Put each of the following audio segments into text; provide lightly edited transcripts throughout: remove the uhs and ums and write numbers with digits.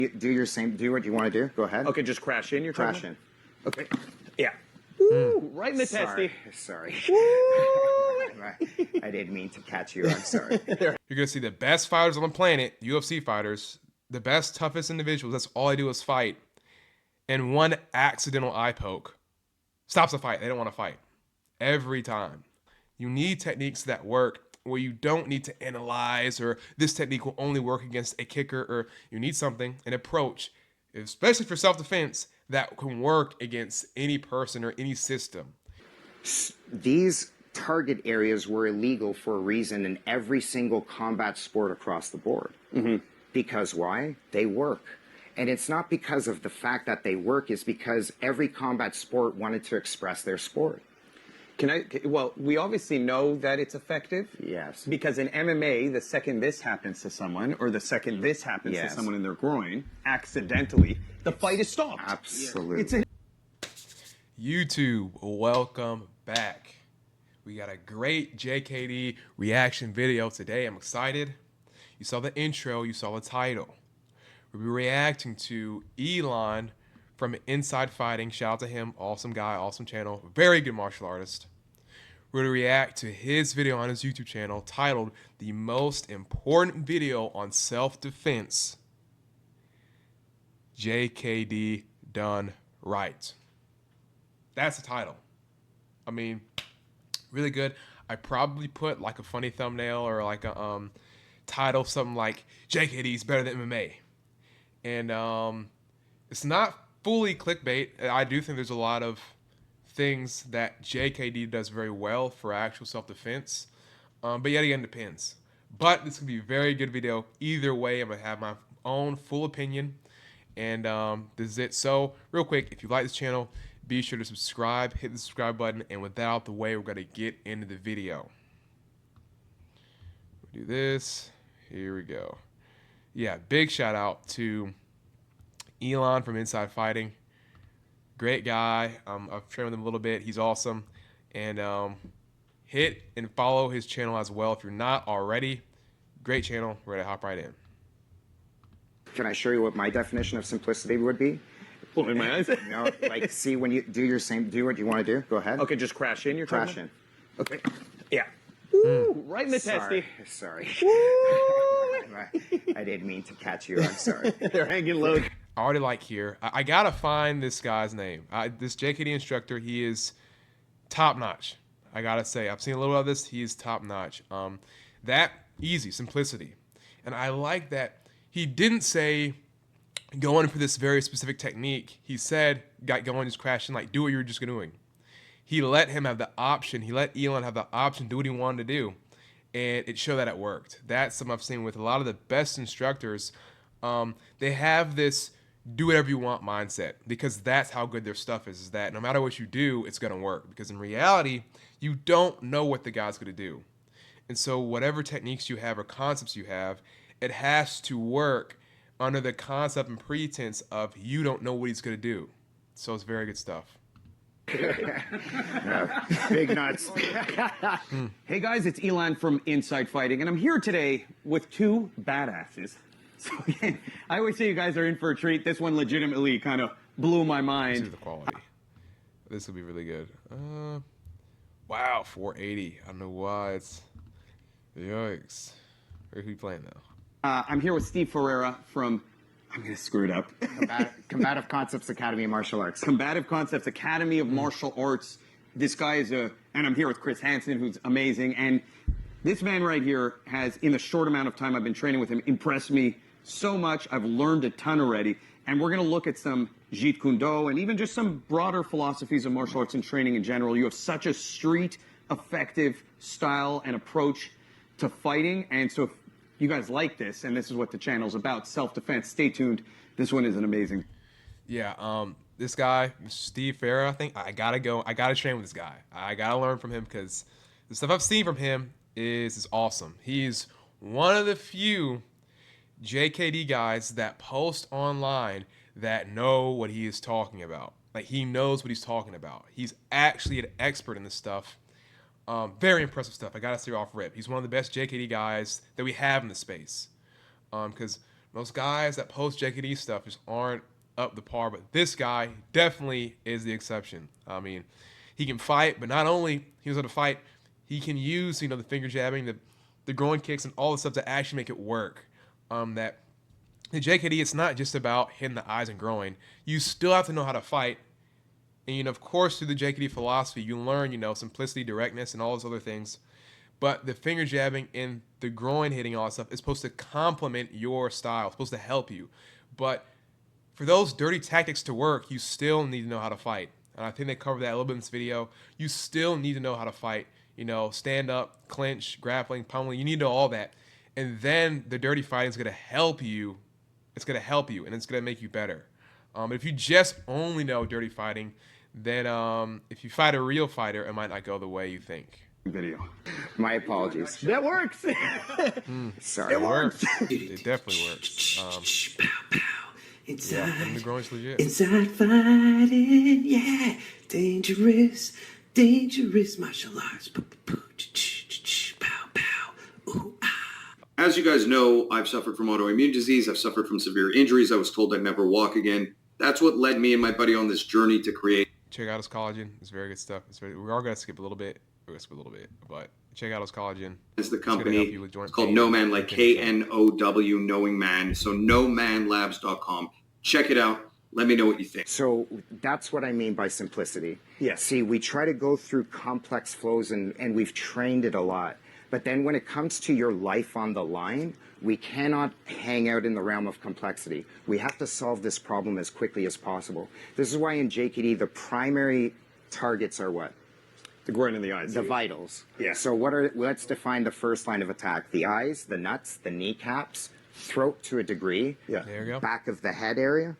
Do what you want to do. Go ahead. Okay, just crash in. You're Crash in. Okay. Yeah. Woo, right in the testy. Sorry. I didn't mean to catch you. I'm sorry. You're gonna see the best fighters on the planet, UFC fighters, the best, toughest individuals. That's all they do is fight. And one accidental eye poke stops the fight. They don't want to fight. Every time. You need techniques that work where you don't need to analyze, or this technique will only work against a kicker, or you need something, an approach, especially for self-defense, that can work against any person or any system. These target areas were illegal for a reason in every single combat sport across the board. Because why? They work. And it's not because of the fact that they work, it's because every combat sport wanted to express their sport. Well, we obviously know that it's effective. Yes. Because in MMA, the second this happens to someone, or the second this happens to someone in their groin, accidentally, the fight is stopped. Absolutely. YouTube, welcome back. We got a great JKD reaction video today. I'm excited. You saw the intro, you saw the title. We'll be reacting to Elon from Inside Fighting. Shout out to him. Awesome guy, awesome channel. Very good martial artist. We're going to react to his video on his YouTube channel titled The Most Important Video on Self-Defense. JKD Done Right. That's the title. I mean, really good. I probably put like a funny thumbnail or like a title, something like JKD's better than MMA. And it's not fully clickbait. I do think there's a lot of things that JKD does very well for actual self-defense. But yet again, it depends. But this could be a very good video. Either way, I'm going to have my own full opinion. And this is it. So, real quick, if you like this channel, be sure to subscribe. Hit the subscribe button. And with that out the way, we're going to get into the video. We'll do this. Here we go. Yeah, big shout out to Elon from Inside Fighting. Great guy. I've trained with him a little bit. He's awesome. And hit and follow his channel as well if you're not already. Great channel. We're going to hop right in. Can I show you what my definition of simplicity would be? In my eyes? No, like, see, when you do what you want to do. Go ahead. Okay, just crash in. You're Crash in. Okay. Yeah. Woo, right in the testy. Sorry. Woo. I didn't mean to catch you. I'm sorry. They're hanging low. I already like here. I gotta find this guy's name. This JKD instructor, he is top notch. I gotta say, I've seen a little of this. He is top notch. That easy simplicity, and I like that he didn't say go in for this very specific technique. He said go in, just crash in, like do what you were just doing. He let him have the option. He let Elon have the option to do what he wanted to do, and it showed that it worked. That's something I've seen with a lot of the best instructors. They have this do whatever you want mindset, because that's how good their stuff is that no matter what you do, it's going to work, because in reality, you don't know what the guy's going to do. And so whatever techniques you have or concepts you have, it has to work under the concept and pretense of you don't know what he's going to do. So it's very good stuff. Big nuts. Hey guys, it's Elon from Inside Fighting, and I'm here today with two badasses. So again, I always say you guys are in for a treat. This one legitimately kind of blew my mind. Let's see the quality. This will be really good. Wow, 480. I don't know why it's. Yikes. Who's he playing now? I'm here with Steve Ferreira from, I'm going to screw it up. Combative Concepts Academy of Martial Arts. Combative Concepts Academy of Martial Arts. This guy is and I'm here with Chris Hansen, who's amazing. And this man right here has, in the short amount of time I've been training with him, impressed me so much. I've learned a ton already. And we're going to look at some Jeet Kune Do and even just some broader philosophies of martial arts and training in general. You have such a street effective style and approach to fighting. And so if you guys like this, and this is what the channel's about, self-defense, stay tuned. This one is an amazing. Yeah, this guy, Steve Ferreira, I think I gotta train with this guy. I gotta learn from him, because the stuff I've seen from him is awesome. He's one of the few JKD guys that post online that know what he is talking about. Like, he knows what he's talking about. He's actually an expert in this stuff. Very impressive stuff. I gotta say off rip. He's one of the best JKD guys that we have in the space. Because Most guys that post JKD stuff just aren't up to par, but this guy definitely is the exception. I mean, he can fight, but not only he was able to fight, he can use, the finger jabbing, the groin kicks, and all the stuff to actually make it work. That the JKD, it's not just about hitting the eyes and groin. You still have to know how to fight. And, of course, through the JKD philosophy, you learn, simplicity, directness, and all those other things. But the finger jabbing and the groin hitting, all that stuff, is supposed to complement your style. It's supposed to help you. But for those dirty tactics to work, you still need to know how to fight. And I think they covered that a little bit in this video. You still need to know how to fight. Stand up, clinch, grappling, pummeling. You need to know all that. And then the dirty fighting is going to help you. It's going to help you, and it's going to make you better. If you just only know dirty fighting, then if you fight a real fighter, it might not go the way you think. Video. My apologies. That works. Sorry. It works. It definitely works. Inside, and the groin's legit. inside fighting, yeah, dangerous, dangerous martial arts. Pow, pow, ooh, ah. As you guys know, I've suffered from autoimmune disease. I've suffered from severe injuries. I was told I'd never walk again. That's what led me and my buddy on this journey to create. Check out his collagen. It's very good stuff. We are going to skip a little bit. We're going to skip a little bit, but check out his collagen. It's the It's gonna company. help you with joint It's called pain No and Man, like everything. KNOW, Knowing Man. So nomanlabs.com. Check it out. Let me know what you think. So that's what I mean by simplicity. Yeah. See, we try to go through complex flows and we've trained it a lot. But then when it comes to your life on the line, we cannot hang out in the realm of complexity. We have to solve this problem as quickly as possible. This is why in JKD, the primary targets are what? The groin and the eyes. The vitals. Yeah. So let's define the first line of attack. The eyes, the nuts, the kneecaps, throat to a degree. Yeah. There you go. Back of the head area.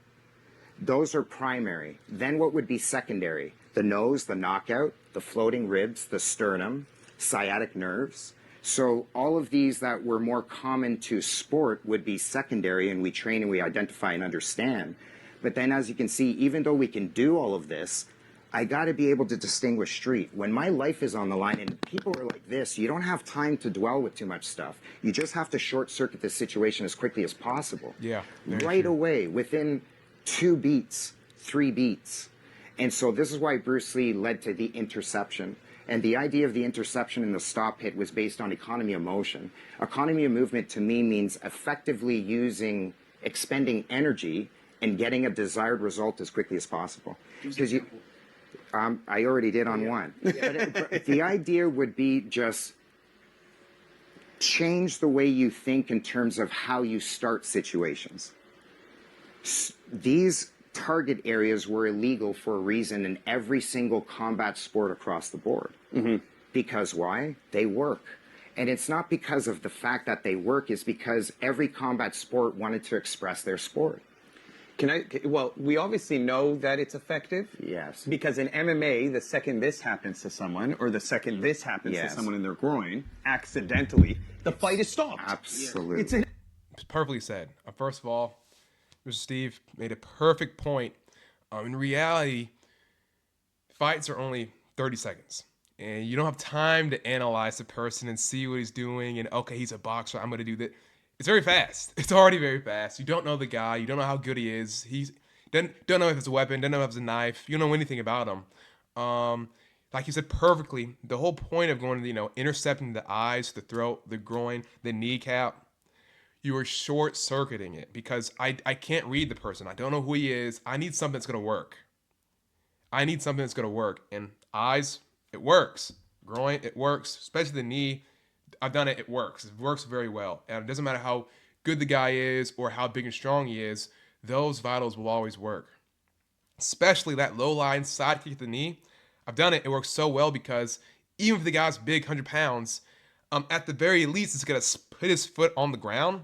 Those are primary. Then what would be secondary? The nose, the knockout, the floating ribs, the sternum, sciatic nerves. So all of these that were more common to sport would be secondary, and we train and we identify and understand. But then as you can see, even though we can do all of this, I got to be able to distinguish street. When my life is on the line and people are like this, you don't have time to dwell with too much stuff. You just have to short circuit this situation as quickly as possible. Yeah, very Right true. away, within 2 beats, 3 beats. And so this is why Bruce Lee led to the interception. And the idea of the interception and the stop hit was based on economy of motion. Economy of movement to me means effectively expending energy and getting a desired result as quickly as possible. Because I already did on one. But the idea would be just change the way you think in terms of how you start situations. These target areas were illegal for a reason in every single combat sport across the board. Because why? They work. And it's not because of the fact that they work, it's because every combat sport wanted to express their sport. Well, we obviously know that it's effective. Yes. Because in MMA, the second this happens to someone, or the second this happens to Yes. someone in their groin, accidentally, the fight is stopped. Absolutely. It's perfectly said. First of all, Mr. Steve made a perfect point. In reality, fights are only 30 seconds. And you don't have time to analyze the person and see what he's doing. And, okay, he's a boxer. I'm going to do that. It's very fast. It's already very fast. You don't know the guy. You don't know how good he is. He's don't know if it's a weapon. Don't know if it's a knife. You don't know anything about him. Like you said perfectly, the whole point of going to, intercepting the eyes, the throat, the groin, the kneecap, you are short-circuiting it because I can't read the person. I don't know who he is. I need something that's going to work. And eyes, it works. Groin, it works. Especially the knee. I've done it. It works. It works very well. And it doesn't matter how good the guy is or how big and strong he is. Those vitals will always work. Especially that low line side kick to the knee. I've done it. It works so well because even if the guy's big, 100 pounds, at the very least, it's going to put his foot on the ground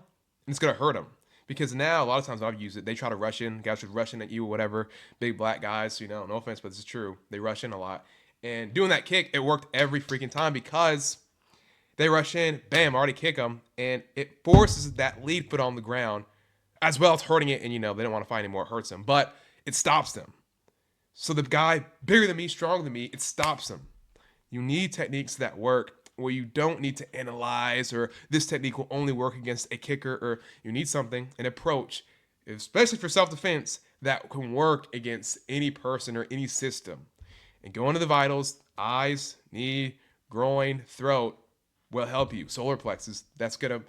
and it's going to hurt him. Because now, a lot of times when I've used it, they try to rush in. Guys are rushing at you or whatever. Big black guys, no offense, but this is true. They rush in a lot. And doing that kick, it worked every freaking time because they rush in, bam, already kick them, and it forces that lead foot on the ground, as well as hurting it, and they don't want to fight anymore, it hurts them, but it stops them. So the guy, bigger than me, stronger than me, it stops them. You need techniques that work. where you don't need to analyze or this technique will only work against a kicker, or you need something, an approach, especially for self-defense, that can work against any person or any system. And go into the vitals, eyes, knee, groin, throat will help you. Solar plexus, that's going to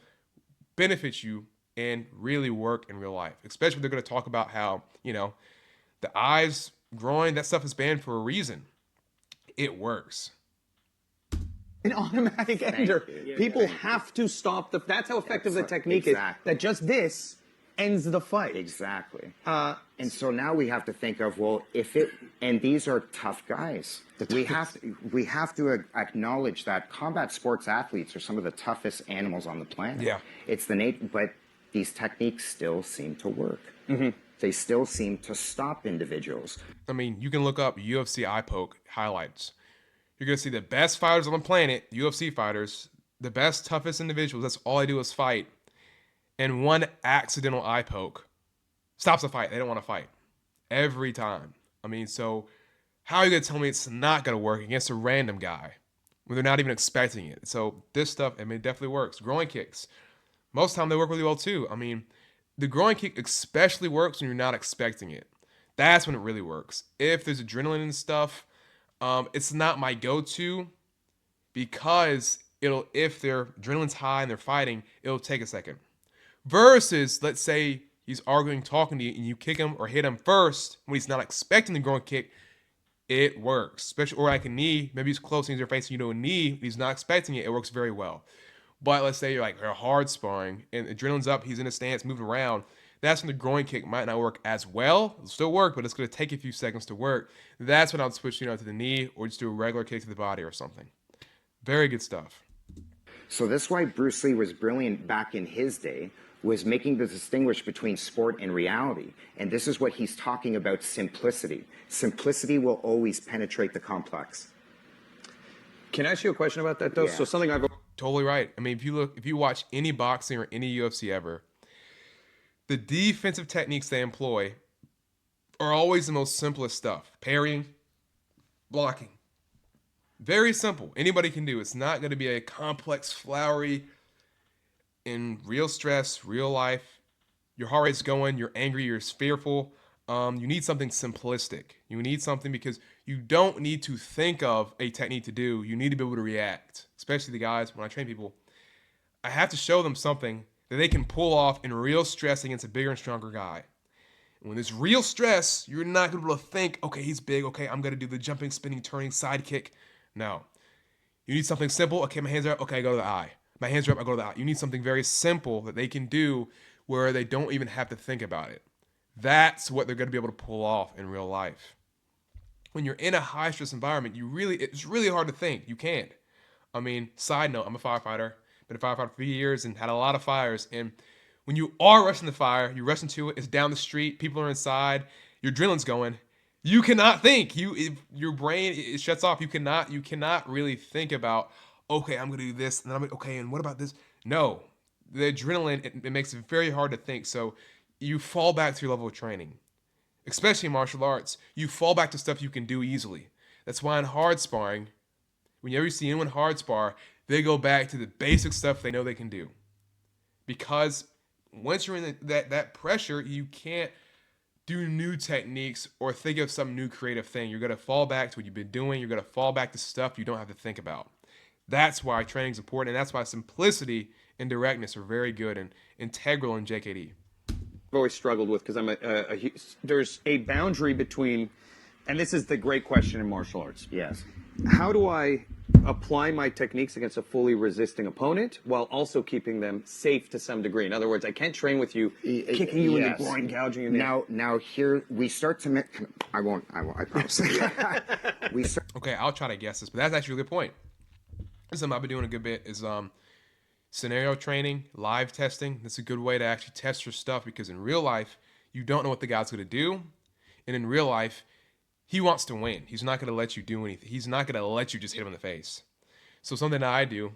benefit you and really work in real life. Especially when they're going to talk about how, the eyes, groin, that stuff is banned for a reason. It works. An automatic ender. People have to stop that's how effective the technique is. That just this ends the fight. Exactly. And so now we have to think of, well, and these are tough guys. We have to acknowledge that combat sports athletes are some of the toughest animals on the planet. Yeah. It's but these techniques still seem to work. Mm-hmm. They still seem to stop individuals. I mean, you can look up UFC eye poke highlights. You're going to see the best fighters on the planet, UFC fighters, the best, toughest individuals. That's all they do is fight. And one accidental eye poke stops the fight. They don't want to fight. Every time. I mean, so how are you going to tell me it's not going to work against a random guy when they're not even expecting it? So this stuff, I mean, it definitely works. Groin kicks. Most of the time they work really well too. I mean, the groin kick especially works when you're not expecting it. That's when it really works. If there's adrenaline and stuff, it's not my go-to because if their adrenaline's high and they're fighting, it'll take a second. Versus, let's say he's arguing, talking to you, and you kick him or hit him first when he's not expecting the groin kick, it works. Especially, or like a knee, maybe he's close and he's facing you to a knee, he's not expecting it, it works very well. But let's say you're hard sparring and adrenaline's up, he's in a stance, moving around. That's when the groin kick might not work as well. It'll still work, but it's going to take a few seconds to work. That's when I'll switch, to the knee or just do a regular kick to the body or something. Very good stuff. So this is why Bruce Lee was brilliant back in his day, was making the distinguish between sport and reality. And this is what he's talking about, simplicity. Simplicity will always penetrate the complex. Can I ask you a question about that, though? Yeah. So something I've... Totally right. I mean, if you watch any boxing or any UFC ever, the defensive techniques they employ are always the most simplest stuff. Parrying, blocking. Very simple. Anybody can do. It's not going to be a complex, flowery, in real stress, real life. Your heart rate's going, you're angry, you're fearful. You need something simplistic. You need something because you don't need to think of a technique to do. You need to be able to react. Especially the guys, when I train people, I have to show them something that they can pull off in real stress against a bigger and stronger guy. And when there's real stress, you're not going to be able to think, okay, he's big. Okay, I'm going to do the jumping, spinning, turning, side kick. No. You need something simple. Okay, my hands are up. Okay, I go to the eye. My hands are up. I go to the eye. You need something very simple that they can do where they don't even have to think about it. That's what they're going to be able to pull off in real life. When you're in a high stress environment, it's really hard to think. You can't. I mean, side note, I'm a firefighter. Been a firefighter for years and had a lot of fires. And when you are rushing the fire, you rush into it, it's down the street, people are inside, your adrenaline's going. You cannot think. If your brain it shuts off. You cannot really think about, okay, I'm gonna do this, and then I'm like, okay, and what about this? No. The adrenaline, it makes it very hard to think. So you fall back to your level of training. Especially in martial arts, you fall back to stuff you can do easily. That's why in hard sparring, whenever you see anyone hard spar, they go back to the basic stuff they know they can do. Because once you're in that pressure, you can't do new techniques or think of some new creative thing. You're going to fall back to what you've been doing. You're going to fall back to stuff you don't have to think about. That's why training is important, and that's why simplicity and directness are very good and integral in JKD. I've always struggled with, because there's a boundary between, and this is the great question in martial arts. Yes. How do I apply my techniques against a fully resisting opponent while also keeping them safe to some degree? In other words, I can't train with you kicking you in the groin, gouging you in the... Now here we start to make... I won't, I promise. Okay, I'll try to guess this, but that's actually a good point. Something I've been doing a good bit is scenario training, live testing. That's a good way to actually test your stuff, because in real life, you don't know what the guy's going to do. And in real life, he wants to win. He's not going to let you do anything. He's not going to let you just hit him in the face. So something that I do,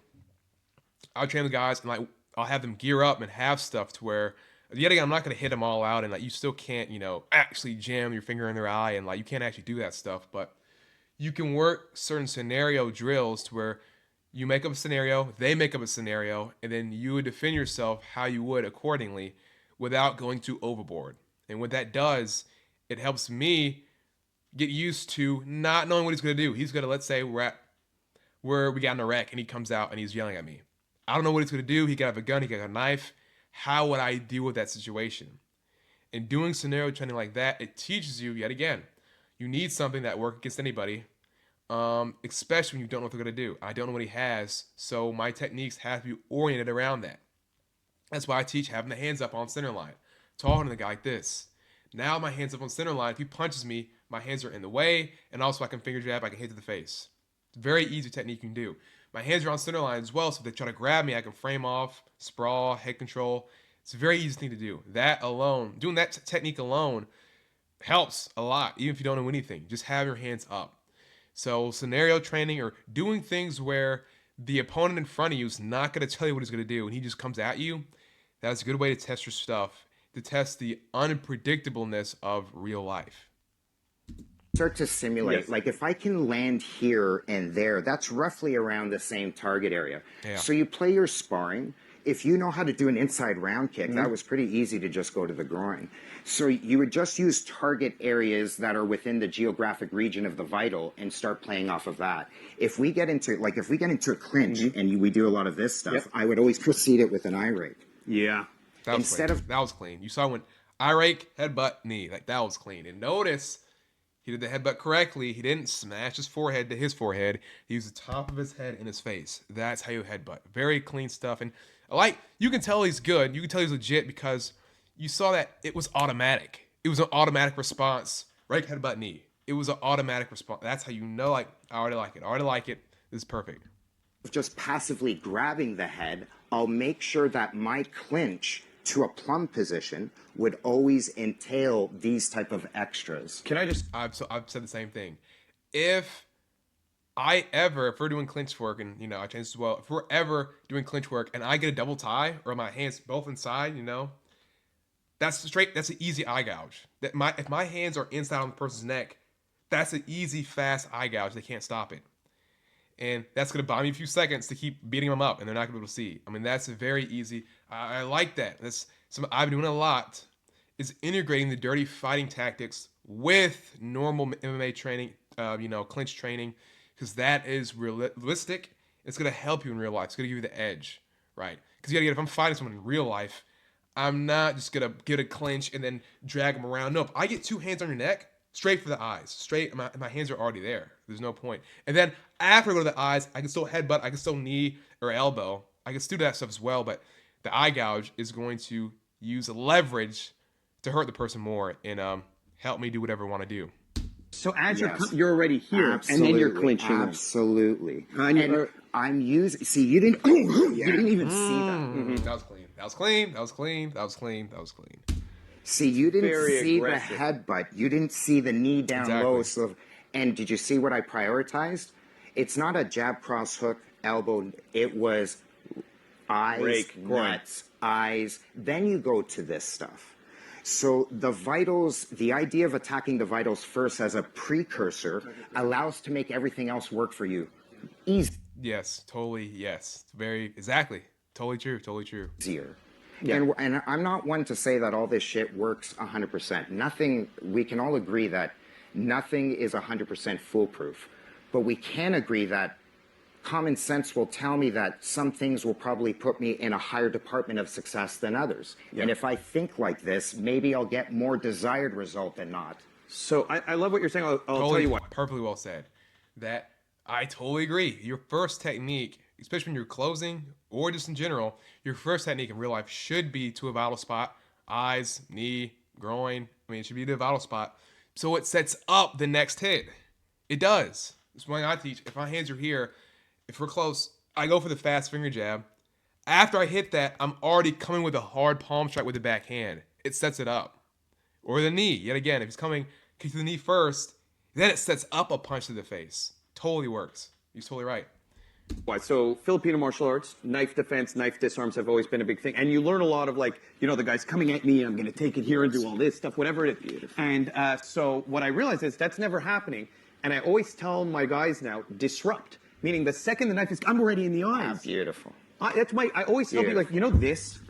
I'll train the guys and I'll have them gear up and have stuff to where, yet again, I'm not going to hit them all out and you still can't, actually jam your finger in their eye and you can't actually do that stuff. But you can work certain scenario drills to where You make up a scenario, they make up a scenario, and then you would defend yourself how you would accordingly without going too overboard. And what that does, it helps me get used to not knowing what he's going to do. He's going to, let's say we got in a wreck and he comes out and he's yelling at me. I don't know what he's going to do. He could have a gun, he could have a knife. How would I deal with that situation? And doing scenario training like that, it teaches you, yet again, you need something that works against anybody, especially when you don't know what they're going to do. I don't know what he has, so my techniques have to be oriented around that. That's why I teach having the hands up on center line. Talking to the guy like this. Now my hands up on center line. If he punches me, my hands are in the way, and also I can finger jab, I can hit to the face. It's a very easy technique you can do. My hands are on center line as well, so if they try to grab me, I can frame off, sprawl, head control. It's a very easy thing to do. That alone, doing that technique alone helps a lot, even if you don't know anything. Just have your hands up. So scenario training or doing things where the opponent in front of you is not going to tell you what he's going to do and he just comes at you, that's a good way to test your stuff, to test the unpredictableness of real life. Start to simulate. Yes. Like if I can land here and there, that's roughly around the same target area. Yeah. So you play your sparring. If you know how to do an inside round kick, that was pretty easy to just go to the groin. So you would just use target areas that are within the geographic region of the vital and start playing off of that. If we get into a clinch and we do a lot of this stuff, I would always proceed it with an eye rake. Yeah. That was Instead clean. of- That was clean. You saw when eye rake, headbutt, knee. Like that was clean. And notice he did the headbutt correctly. He didn't smash his forehead to his forehead. He used the top of his head in his face. That's how you headbutt. Very clean stuff. And like you can tell he's good. You can tell he's legit because you saw that it was automatic. It was an automatic response. Right headbutt, knee. It was an automatic response. That's how you know, like, I already like it. I already like it. This is perfect. Just passively grabbing the head, I'll make sure that my clinch to a plumb position would always entail these type of extras. Can I just I've said the same thing. If we're doing clinch work, and I changed this as well. If we're ever doing clinch work and I get a double tie or my hands both inside, that's an easy eye gouge. If my hands are inside on the person's neck, that's an easy, fast eye gouge. They can't stop it. And that's going to buy me a few seconds to keep beating them up, and they're not going to be able to see. I mean, that's very easy. I like that. That's something I've been doing a lot, is integrating the dirty fighting tactics with normal MMA training, clinch training, because that is realistic. It's going to help you in real life. It's going to give you the edge, right? Because if I'm fighting someone in real life, I'm not just going to get a clinch and then drag them around. Nope. I get two hands on your neck, straight for the eyes. Straight, my hands are already there. There's no point. And then after I go to the eyes, I can still headbutt, I can still knee or elbow. I can still do that stuff as well, but the eye gouge is going to use leverage to hurt the person more and help me do whatever I want to do. So as Yes. you're already here, and then you're clinching. Absolutely. And I'm using. See, you didn't. You didn't even see that. That was clean. That was clean. That was clean. That was clean. That was clean. See, you didn't Very see aggressive. the headbutt. You didn't see the knee down Exactly. low. So, and did you see what I prioritized? It's not a jab, cross, hook, elbow. It was eyes, Rake, groin. nuts, eyes. Then you go to this stuff. So the vitals, the idea of attacking the vitals first as a precursor allows to make everything else work for you Yes, totally. Yes, very exactly. Totally true. Totally true. easier. Yeah. And I'm not one to say that all this shit works 100%. Nothing, we can all agree that nothing is 100% foolproof. But we can agree that common sense will tell me that some things will probably put me in a higher department of success than others. And if I think like this, maybe I'll get more desired result than not. So I love what you're saying. I'll tell you what. Perfectly well said. That I totally agree. Your first technique, especially when you're closing or just in general, your first technique in real life should be to a vital spot. Eyes, knee, groin. I mean, it should be to a vital spot. So it sets up the next hit. It does. It's one thing I teach. If my hands are here, if we're close, I go for the fast finger jab. After I hit that, I'm already coming with a hard palm strike with the back hand. It sets it up. Or the knee. Yet again, if he's coming, kick to the knee first, then it sets up a punch to the face. Totally works. He's totally right. So Filipino martial arts, knife defense, knife disarms have always been a big thing. And you learn a lot of the guy's coming at me, I'm going to take it here and do all this stuff, whatever it is. And so what I realize is that's never happening. And I always tell my guys now, disrupt. Meaning the second the knife is, I'm already in the Ah, eyes. beautiful. That's why I always tell people, like, you know, this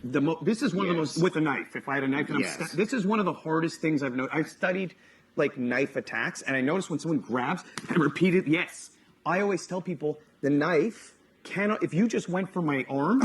is one of the most, with a knife. If I had a knife and Yes. this is one of the hardest things I've noticed. I've studied like knife attacks, and I notice when someone grabs and repeated, yes. I always tell people the knife cannot, if you just went for my arm,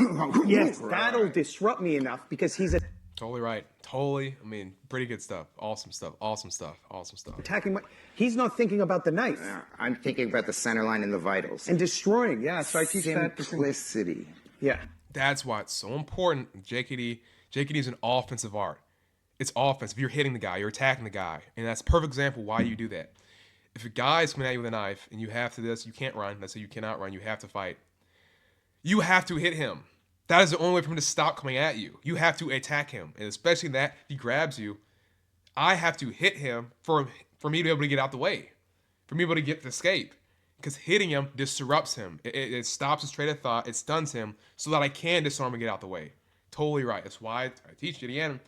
yes, that'll disrupt me enough because he's Totally right. Totally. I mean, pretty good stuff. Awesome stuff. Awesome stuff. Awesome stuff. attacking my, he's not thinking about the knife I'm thinking about the center line and the vitals. and destroying. Yeah, so I teach that. Simplicity. Yeah. That's why it's so important. JKD is an offensive art. It's offense. If you're hitting the guy, you're attacking the guy. And that's a perfect example why you do that. If a guy is coming at you with a knife and you have to this, you can't run. Let's say you cannot run, you have to fight. You have to hit him. That is the only way for him to stop coming at you. You have to attack him. And especially that if he grabs you, I have to hit him for me to be able to get out the way. For me to be able to get the escape. Because hitting him disrupts him. It stops his train of thought. It stuns him so that I can disarm and get out the way. Totally right. That's why I teach it again.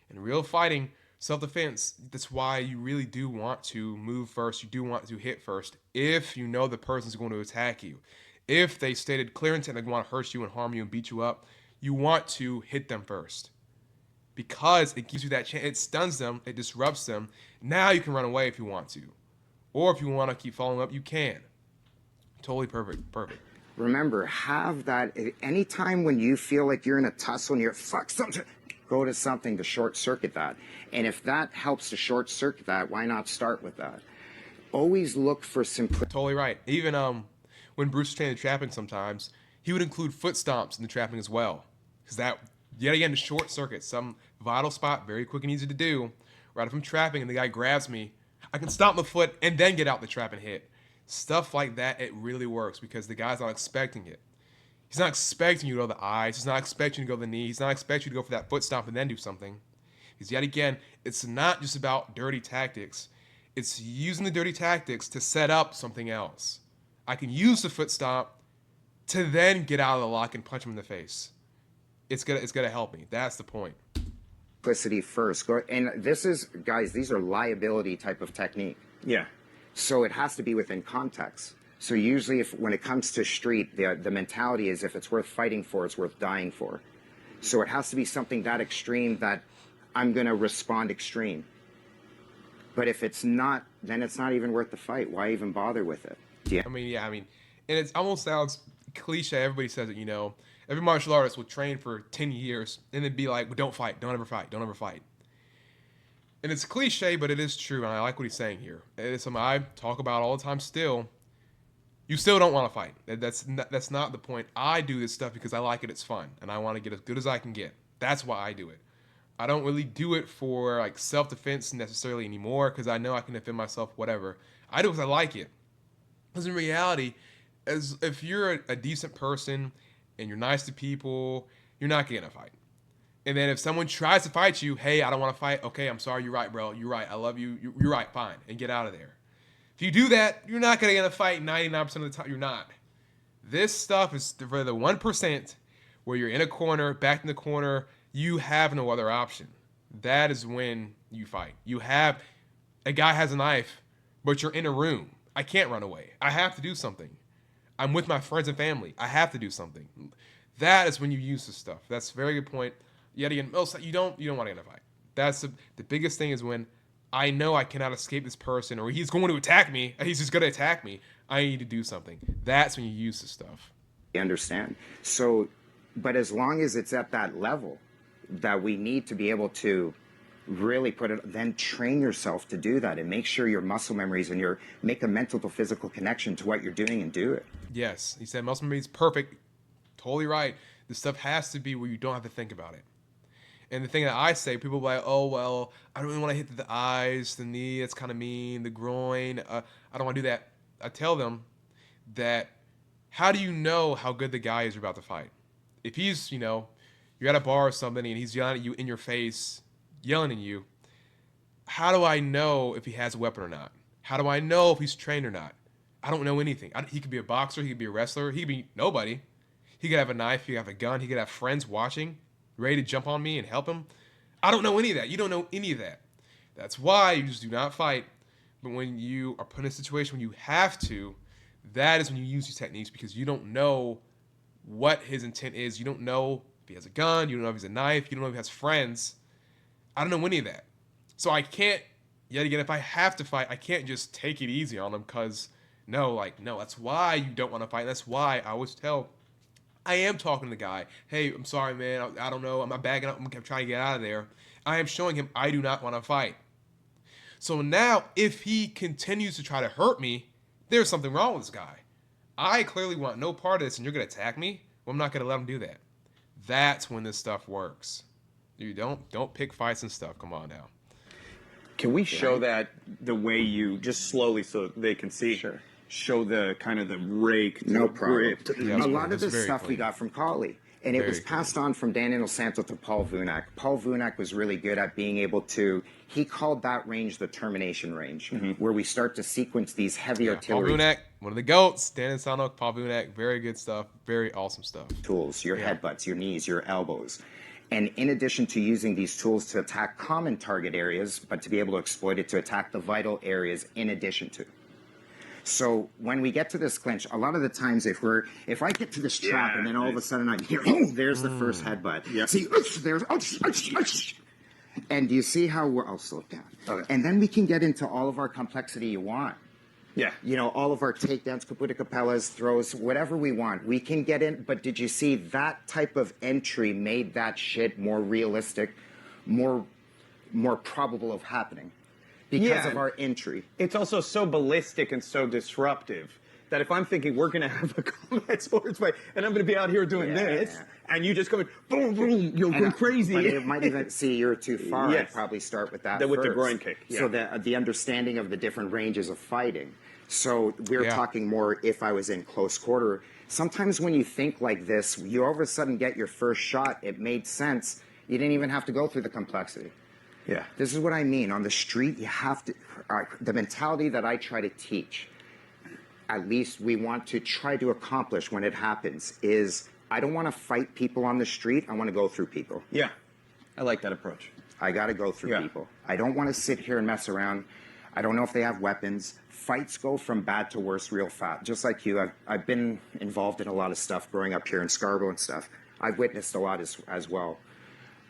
In real fighting, self-defense, that's why you really do want to move first. You do want to hit first if you know the person's going to attack you. If they stated clear intent they want to hurt you and harm you and beat you up, you want to hit them first. Because it gives you that chance. It stuns them. It disrupts them. Now you can run away if you want to. Or if you want to keep following up, you can. Totally perfect. Perfect. Remember, have that anytime when you feel like you're in a tussle and you're fuck something, go to something to short circuit that. And if that helps to short circuit that, why not start with that? Always look for simplicity. Totally right. Even when Bruce was training the trapping sometimes, he would include foot stomps in the trapping as well. Because that, yet again, to short circuit, some vital spot, very quick and easy to do. Right if I'm trapping and the guy grabs me, I can stomp the foot and then get out the trap and hit. Stuff like that, it really works because the guy's not expecting it. He's not expecting you to go to the eyes. He's not expecting you to go to the knee. He's not expecting you to go for that foot stomp and then do something. Because yet again, it's not just about dirty tactics. It's using the dirty tactics to set up something else. I can use the foot stomp to then get out of the lock and punch him in the face. It's gonna help me. That's the point. Simplicity first. Go, and this is, guys, these are liability type of technique. Yeah. So it has to be within context. So usually when it comes to street, the mentality is if it's worth fighting for, it's worth dying for. So it has to be something that extreme that I'm going to respond extreme. But if it's not, then it's not even worth the fight. Why even bother with it? Yeah. I mean, and it almost sounds cliche. Everybody says it, you know. Every martial artist will train for 10 years and then be like, well, don't fight, don't ever fight, don't ever fight. And it's cliche, but it is true, and I like what he's saying here. It's something I talk about all the time still. You still don't want to fight. That's not the point. I do this stuff because I like it, it's fun, and I want to get as good as I can get. That's why I do it. I don't really do it for like self-defense necessarily anymore because I know I can defend myself, whatever. I do it because I like it. Because in reality, as if you're a decent person and you're nice to people, you're not getting a fight. And then if someone tries to fight you, hey, I don't want to fight. Okay, I'm sorry. You're right, bro. You're right. I love you. You're right. Fine. And get out of there. If you do that, you're not going to get a fight 99% of the time. You're not. This stuff is for the 1% where you're in a corner, back in the corner, you have no other option. That is when you fight. You have, a guy has a knife, but you're in a room. I can't run away. I have to do something. I'm with my friends and family. I have to do something. That is when you use this stuff. That's a very good point. Yet again, you don't want to get in a fight. That's the biggest thing is when I know I cannot escape this person or he's going to attack me. He's just going to attack me. I need to do something. That's when you use this stuff. I understand. So, but as long as it's at that level that we need to be able to really put it, then train yourself to do that and make sure your muscle memories and make a mental to physical connection to what you're doing and do it. Yes, he said muscle memory is perfect. Totally right. This stuff has to be where you don't have to think about it. And the thing that I say, people are like, oh, well, I don't really want to hit the eyes, the knee, it's kind of mean, the groin. I don't want to do that. I tell them that how do you know how good the guy is you're about to fight? If he's, you're at a bar or something and he's yelling at you in your face, yelling at you, how do I know if he has a weapon or not? How do I know if he's trained or not? I don't know anything. He could be a boxer, he could be a wrestler, he could be nobody. He could have a knife, he could have a gun, he could have friends watching, ready to jump on me and help him. I don't know any of that. You don't know any of that. That's why you just do not fight. But when you are put in a situation when you have to, that is when you use these techniques, because you don't know what his intent is. You don't know if he has a gun. You don't know if he's a knife. You don't know if he has friends. I don't know any of that. So I can't, yet again, if I have to fight, I can't just take it easy on him, because no, that's why you don't want to fight. That's why I always tell, I am talking to the guy, hey, I'm sorry, man. I don't know. I'm bagging up. I'm trying to get out of there. I am showing him I do not want to fight. So now, if he continues to try to hurt me, there's something wrong with this guy. I clearly want no part of this, and you're going to attack me? Well, I'm not going to let him do that. That's when this stuff works. You don't pick fights and stuff. Come on now. Can we show that the way you, just slowly so they can see? Sure. Show the kind of the rake. No problem. Grip. Yeah, A lot of it's this very stuff we clean. got from Kali. And it Very was passed on from Daniel Santo to Paul Vunak. Paul Vunak was really good at being able to, he called that range the termination range, where we start to sequence these heavy Paul artillery Vunak, one of the GOATs. Dan Sanok, Paul Vunak, very good stuff. Very awesome stuff. tools, your headbutts, your knees, your elbows. And in addition to using these tools to attack common target areas, but to be able to exploit it to attack the vital areas in addition to. So when we get to this clinch, a lot of the times if I get to this trap and then all of a sudden I'm here, oh, there's the first headbutt. Yeah. See, there's, and you see how I'll slow it down. Okay. And then we can get into all of our complexity you want. Yeah. You know, all of our takedowns, Kaputa Capellas, throws, whatever we want. We can get in, but did you see that type of entry made that shit more realistic, more probable of happening because Yeah. of our entry. It's also so ballistic and so disruptive that if I'm thinking we're going to have a combat sports fight and I'm going to be out here doing this, and you just come in, boom, boom, you'll go crazy. But it might even see you're too far. Yes. I'd probably start with that With the first. groin kick, So yeah. the understanding of the different ranges of fighting. So we're Yeah. talking more if I was in close quarter. Sometimes when you think like this, you all of a sudden get your first shot. It made sense. You didn't even have to go through the complexity. Yeah. This is what I mean. On the street, you have to, the mentality that I try to teach, at least we want to try to accomplish when it happens, is I don't want to fight people on the street. I want to go through people. Yeah. I like that approach. I got to go through Yeah. people. I don't want to sit here and mess around. I don't know if they have weapons. Fights go from bad to worse real fast. Just like you, I've been involved in a lot of stuff growing up here in Scarborough and stuff. I've witnessed a lot as well.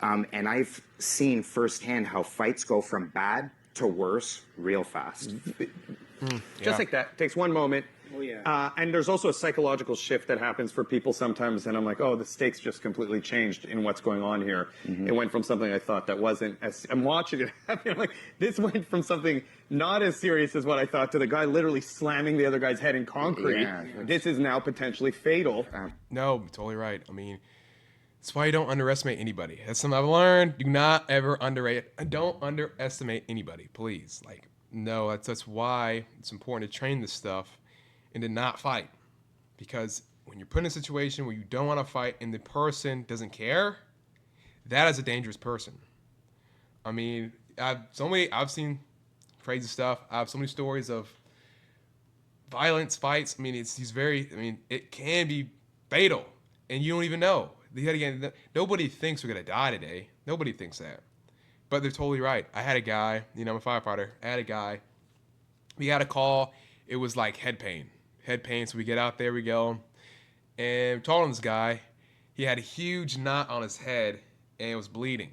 And I've seen firsthand how fights go from bad to worse real fast. Just like that. Takes one moment. Oh, yeah. And there's also a psychological shift that happens for people sometimes, and I'm like, oh, the stakes just completely changed in what's going on here. It went from something I thought that wasn't as, I'm watching it happen, I'm like, this went from something not as serious as what I thought to the guy literally slamming the other guy's head in concrete. Yeah. This is now potentially fatal. No, you're totally right. I mean, that's why you don't underestimate anybody. That's something I've learned. Do not ever don't underestimate anybody, please. Like, no, that's why it's important to train this stuff and to not fight. Because when you're put in a situation where you don't want to fight and the person doesn't care, that is a dangerous person. I mean, I've seen crazy stuff. I have so many stories of violence, fights. I mean, it can be fatal, and you don't even know. Again, nobody thinks we're gonna die today. Nobody thinks that, but they're totally right. I had a guy, I'm a firefighter. I had a guy. We got a call. It was like head pain. So we get out there, we go, and we're talking to this guy. He had a huge knot on his head, and it was bleeding.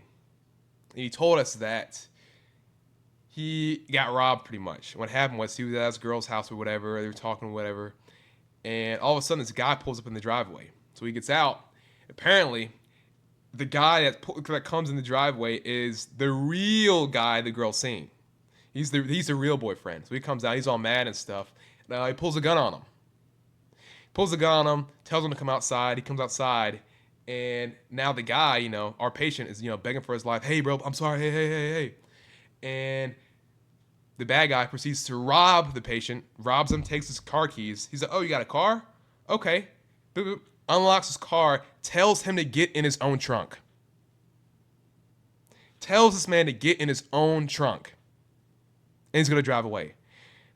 And he told us that he got robbed pretty much. What happened was he was at his girl's house or whatever. They were talking whatever. And all of a sudden, this guy pulls up in the driveway. So he gets out. Apparently, the guy that comes in the driveway is the real guy the girl's seeing. He's the real boyfriend. So he comes out. He's all mad and stuff. He pulls a gun on him. Tells him to come outside. He comes outside. And now the guy, our patient is, begging for his life. Hey, bro, I'm sorry. Hey. And the bad guy proceeds to rob the patient, robs him, takes his car keys. He's like, oh, you got a car? Okay. Boop, boop. Unlocks his car, tells him to get in his own trunk. Tells this man to get in his own trunk. And he's going to drive away.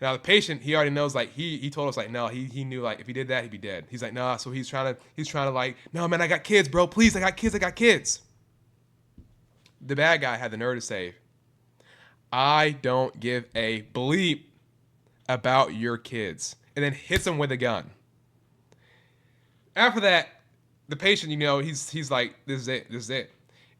Now, the patient, he already knows, like, he told us, like, no, he knew, like, if he did that, he'd be dead. He's like, nah, so he's trying to, like, no, man, I got kids, bro. Please, I got kids. The bad guy had the nerve to say, I don't give a bleep about your kids. and then hits him with a gun. After that, the patient, he's like, this is it.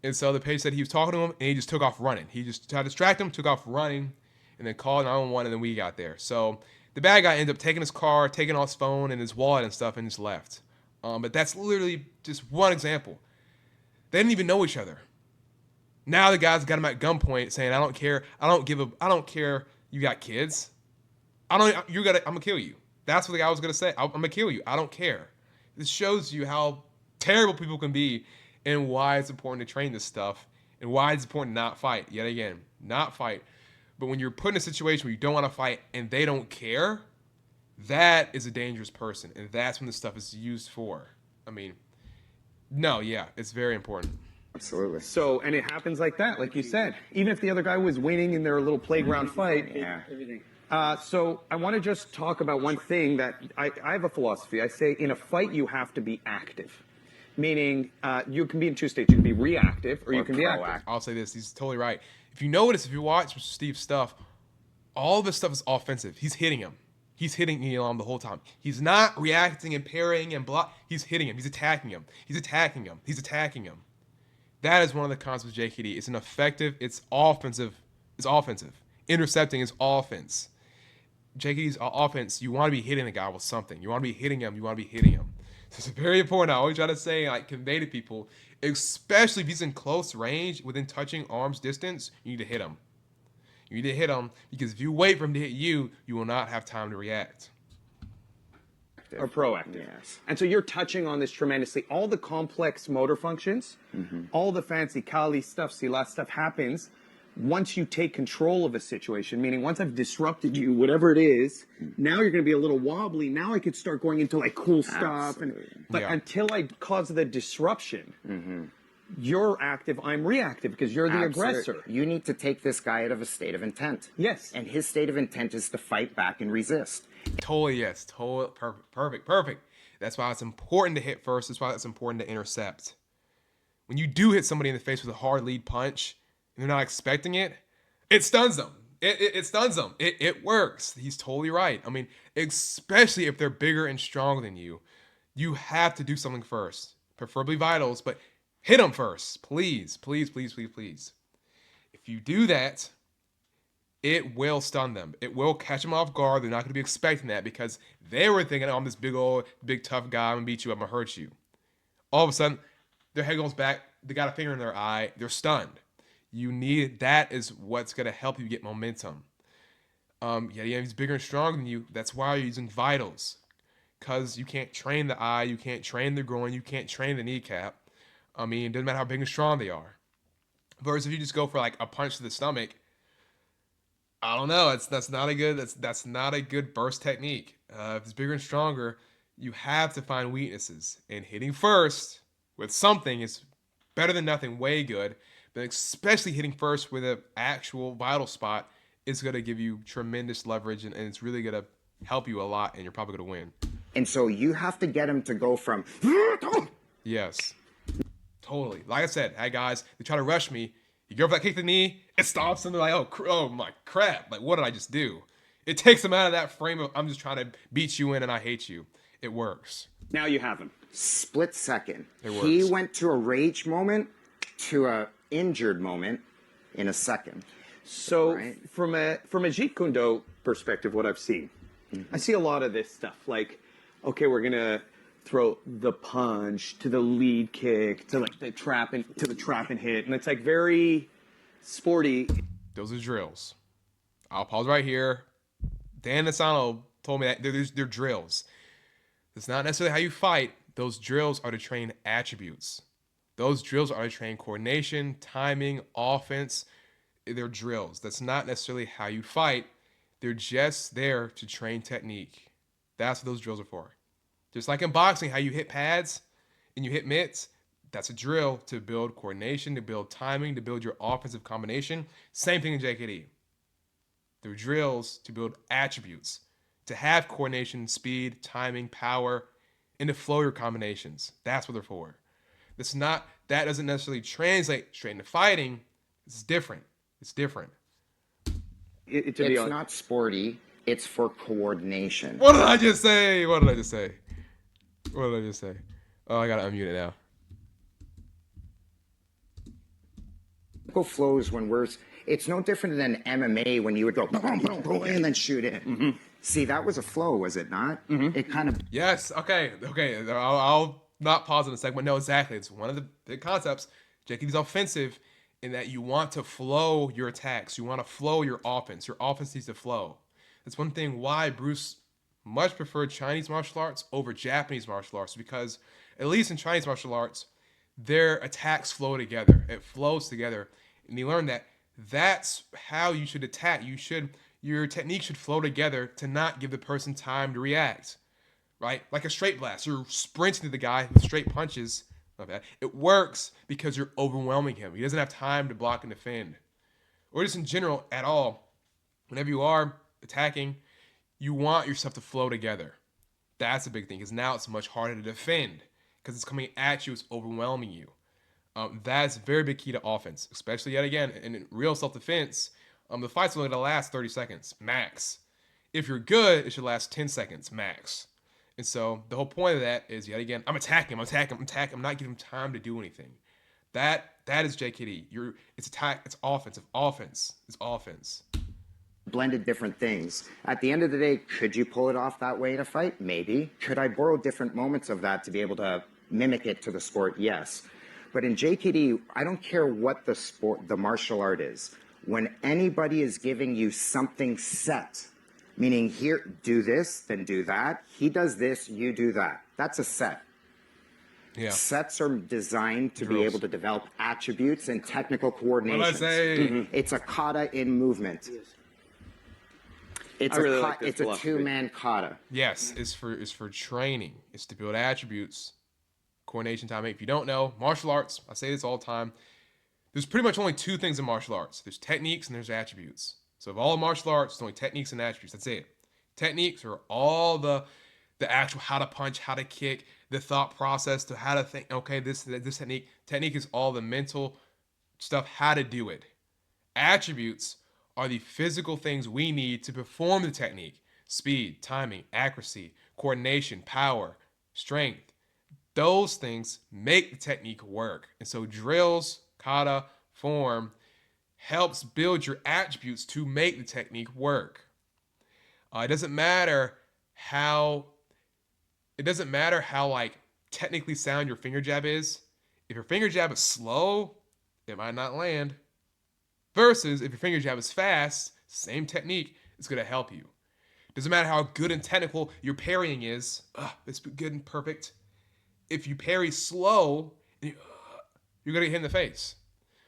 And so the patient said he was talking to him, and he just took off running. He just tried to distract him, took off running, and then called 911, and then we got there. So the bad guy ended up taking his car, taking off his phone and his wallet and stuff, and just left. But that's literally just one example. They didn't even know each other. Now the guy's got him at gunpoint saying, I don't care you got kids. I'm gonna kill you. That's what the guy was gonna say. I'm gonna kill you. I don't care. This shows you how terrible people can be and why it's important to train this stuff and why it's important to not fight. Yet again, not fight. But when you're put in a situation where you don't want to fight and they don't care, that is a dangerous person. And that's when this stuff is used for. I mean, no, yeah, it's very important. Absolutely. So, and it happens like that, like you said. Even if the other guy was winning in their little playground fight. Yeah. So I want to just talk about one thing that I have a philosophy. I say in a fight, you have to be active. Meaning, you can be in two states. You can be reactive or you can be active. I'll say this. He's totally right. If you notice, if you watch Steve's stuff, all of his stuff is offensive. He's hitting him. He's hitting Elam the whole time. He's not reacting and parrying and block. He's hitting him. He's attacking him. He's attacking him. He's attacking him. That is one of the concepts of JKD. It's an effective, it's offensive. It's offensive. Intercepting is offense. JKD's offense, you want to be hitting the guy with something. You want to be hitting him. You want to be hitting him. So it's very important. I always try to say, like, convey to people, especially if he's in close range, within touching arm's distance, you need to hit him. You need to hit him because if you wait for him to hit you, you will not have time to react. Or proactive. Yes. And so you're touching on this tremendously. All the complex motor functions, all the fancy Kali stuff, Sila stuff happens once you take control of a situation, meaning once I've disrupted you, whatever it is, now you're going to be a little wobbly. Now I could start going into like cool stuff. But until I cause the disruption, you're active, I'm reactive because you're the aggressor. You need to take this guy out of a state of intent. Yes. And his state of intent is to fight back and resist. Totally, yes. Totally, perfect. That's why it's important to hit first. That's why it's important to intercept. When you do hit somebody in the face with a hard lead punch, and they're not expecting it, it stuns them. It stuns them. It works. He's totally right. I mean, especially if they're bigger and stronger than you, you have to do something first. Preferably vitals, but hit them first. Please, please, please, please, please. If you do that, it will stun them. It will catch them off guard. They're not going to be expecting that because they were thinking, oh, I'm this big tough guy. I'm going to beat you. I'm going to hurt you. All of a sudden, their head goes back. They got a finger in their eye. They're stunned. That is what's going to help you get momentum. He's bigger and stronger than you. That's why you're using vitals. Because you can't train the eye. You can't train the groin. You can't train the kneecap. I mean, it doesn't matter how big and strong they are. Versus if you just go for like a punch to the stomach, I don't know. That's not a good burst technique. If it's bigger and stronger, you have to find weaknesses. And hitting first with something is better than nothing. Way good. But especially hitting first with an actual vital spot is going to give you tremendous leverage, and it's really going to help you a lot, and you're probably going to win. And so you have to get him to go from... Yes. Totally. Like I said, hey guys, they try to rush me. You go for that kick to the knee, it stops them. They're like, oh my crap. Like, what did I just do? It takes them out of that frame of, I'm just trying to beat you in and I hate you. It works. Now you have him. Split second. It works. He went to a rage moment to a injured moment in a second. So Right. from a Jeet Kune Do perspective, what I've seen, I see a lot of this stuff. Like, okay, we're gonna throw the punch to the lead kick to like the trap and hit, and it's like very sporty. Those are drills. I'll pause right here. Dan Asano told me that they're drills. It's not necessarily how you fight. Those drills are to train attributes. Those drills are to train coordination, timing, offense. They're drills. That's not necessarily how you fight. They're just there to train technique. That's what those drills are for. Just like in boxing, how you hit pads and you hit mitts, that's a drill to build coordination, to build timing, to build your offensive combination. Same thing in JKD. They're drills to build attributes, to have coordination, speed, timing, power, and to flow your combinations. That's what they're for. That doesn't necessarily translate straight into fighting. It's different. It's different. It's not sporty. It's for coordination. What did I just say? What did I just say? What did I just say? Oh, I gotta unmute it now. Flows when it's no different than MMA when you would go boom, boom, boom, and then shoot in. See, that was a flow, was it not? It kind of Yes. Okay. I'll not pause in a second. No, exactly. It's one of the big concepts. JKD's offensive in that you want to flow your attacks. You want to flow your offense. Your offense needs to flow. That's one thing why Bruce much preferred Chinese martial arts over Japanese martial arts, because at least in Chinese martial arts, their attacks flow together. It flows together. And you learn that that's how you should attack. Your technique should flow together to not give the person time to react. Right? Like a straight blast. You're sprinting to the guy with straight punches. Okay. It works because you're overwhelming him. He doesn't have time to block and defend. Or just in general at all. Whenever you are attacking, you want your stuff to flow together. That's a big thing, because now it's much harder to defend because it's coming at you, it's overwhelming you. That's a very big key to offense, especially yet again in real self-defense. The fight's only gonna last 30 seconds max. If you're good, it should last 10 seconds max. And so the whole point of that is, yet again, I'm attacking. I'm not giving him time to do anything. That is JKD. It's attack. It's offensive. Offense. It's offense. blended different things. At the end of the day, could you pull it off that way in a fight? Maybe. Could I borrow different moments of that to be able to mimic it to the sport? Yes. But in JKD, I don't care what the sport, the martial art is. When anybody is giving you something set, meaning here, do this, then do that. He does this, you do that. That's a set. Yeah. Sets are designed to be Drills. able to develop attributes and technical coordination. What did I say? It's a kata in movement. It's I a really like this it's a philosophy. two-man kata. Yes, it's for training. It's to build attributes, coordination, timing. If you don't know, martial arts, I say this all the time, there's pretty much only two things in martial arts. There's techniques and there's attributes. So of all martial arts, it's only techniques and attributes. That's it. Techniques are all the actual how to punch, how to kick, the thought process to how to think, okay, this technique. Technique is all the mental stuff, how to do it. Attributes are the physical things we need to perform the technique. Speed, timing, accuracy, coordination, power, strength. Those things make the technique work. And so drills, kata, form helps build your attributes to make the technique work. It doesn't matter how like technically sound your finger jab is. If your finger jab is slow, it might not land. Versus if your finger jab is fast, same technique, it's going to help you. Doesn't matter how good and technical your parrying is. It's good and perfect. If you parry slow, you're going to get hit in the face.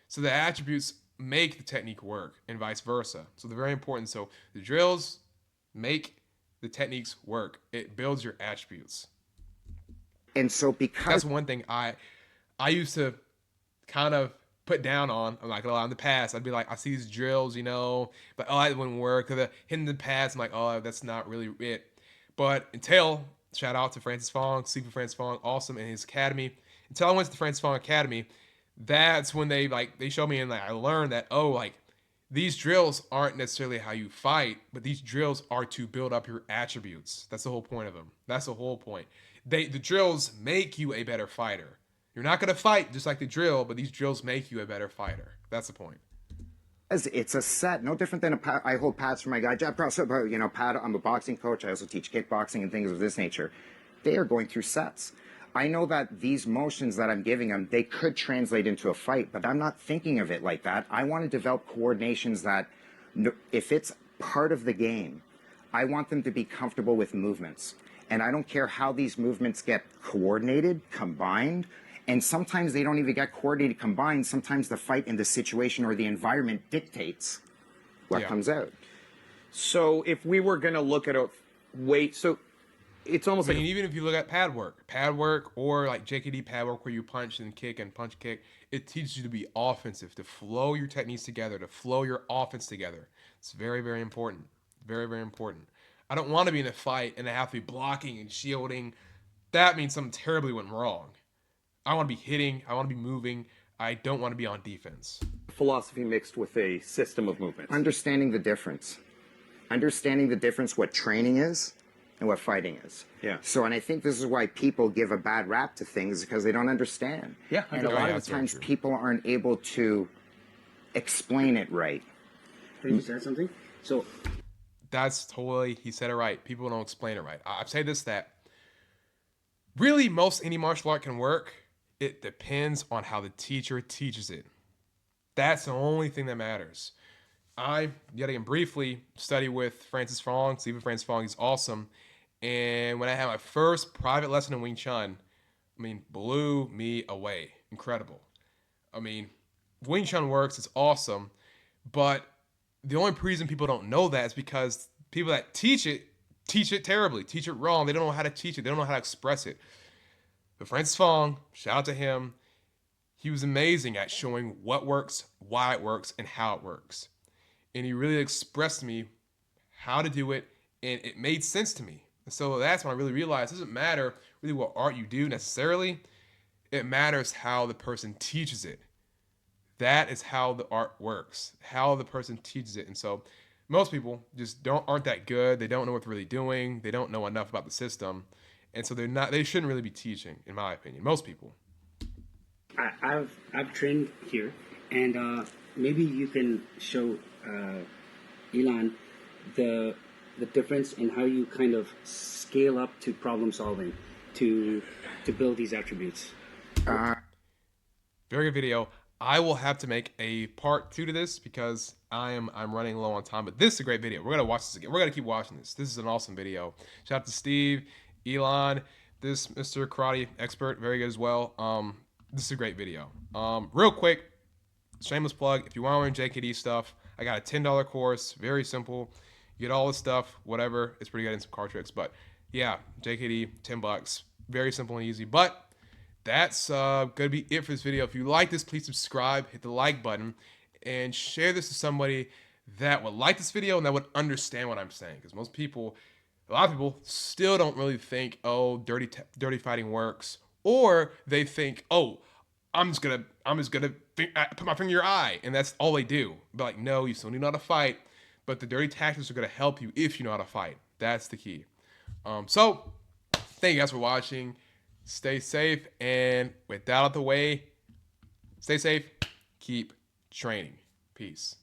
So the attributes make the technique work and vice versa. So they're very important. So the drills make the techniques work. It builds your attributes. And so because That's one thing I used to kind of put down on. I'm not gonna lie, in the past, I'd be like, I see these drills, but that wouldn't work. Cause hitting the pads, I'm like, oh, that's not really it. But until, shout out to Francis Fong, Super Francis Fong, awesome in his academy. Until I went to the Francis Fong Academy, that's when they showed me, and I learned that, these drills aren't necessarily how you fight, but these drills are to build up your attributes. That's the whole point of them. That's the whole point. The drills make you a better fighter. You're not going to fight just like the drill, but these drills make you a better fighter. That's the point. it's a set, no different than I hold pads for my guy. Pad, I'm a boxing coach. I also teach kickboxing and things of this nature. They are going through sets. I know that these motions that I'm giving them, they could translate into a fight, but I'm not thinking of it like that. I want to develop coordinations that, if it's part of the game, I want them to be comfortable with movements. And I don't care how these movements get coordinated, combined, and sometimes they don't even get coordinated, combined. Sometimes the fight and the situation or the environment dictates what comes out. So if we were going to look at a weight, so it's almost I like mean, even if you look at pad work or like JKD pad work where you punch and kick and punch kick, it teaches you to be offensive, to flow your techniques together, to flow your offense together. It's very, very important. Very, very important. I don't want to be in a fight and I have to be blocking and shielding. That means something terribly went wrong. I want to be hitting. I want to be moving. I don't want to be on defense. philosophy mixed with a system of movements. Understanding the difference. understanding the difference what training is and what fighting is. Yeah. So, and I think this is why people give a bad rap to things, because they don't understand. Yeah, And a Oh, lot yeah, of that's the very times true. people aren't able to explain it right. Can you just add something? So, That's totally, he said it right. People don't explain it right. I've said this, that really most any martial art can work. It depends on how the teacher teaches it. That's the only thing that matters. I, yet again, briefly study with Francis Fong. Stephen Francis Fong, he's awesome. And when I had my first private lesson in Wing Chun, I mean, blew me away. Incredible. I mean, Wing Chun works, it's awesome. But the only reason people don't know that is because people that teach it terribly, teach it wrong. They don't know how to teach it, they don't know how to express it. But Francis Fong, shout out to him, he was amazing at showing what works, why it works, and how it works. And he really expressed to me how to do it, and it made sense to me. And so that's when I really realized it doesn't matter really what art you do necessarily. It matters how the person teaches it. That is how the art works, how the person teaches it. And so most people just aren't that good. They don't know what they're really doing. They don't know enough about the system. And so they shouldn't really be teaching, in my opinion. Most people. I've trained here, and maybe you can show Elon the difference in how you kind of scale up to problem solving to build these attributes. Very good video. I will have to make a part 2 to this because I'm running low on time. But this is a great video. We're gonna watch this again. We're gonna keep watching this. This is an awesome video. Shout out to Steve, Elon, this Mr. Karate expert, very good as well. This is a great video. Real quick, shameless plug. If you want to learn JKD stuff, I got a $10 course. Very simple. You get all this stuff, whatever. It's pretty good in some card tricks. But yeah, JKD, $10. Very simple and easy. But that's gonna be it for this video. If you like this, please subscribe, hit the like button, and share this to somebody that would like this video and that would understand what I'm saying. Because a lot of people still don't really think, oh, dirty fighting works, or they think, oh, I'm just gonna put my finger in your eye, and that's all they do. But like, no, you still need to know how to fight. But the dirty tactics are gonna help you if you know how to fight. That's the key. So thank you guys for watching. Stay safe, and with that out the way, stay safe, keep training. Peace.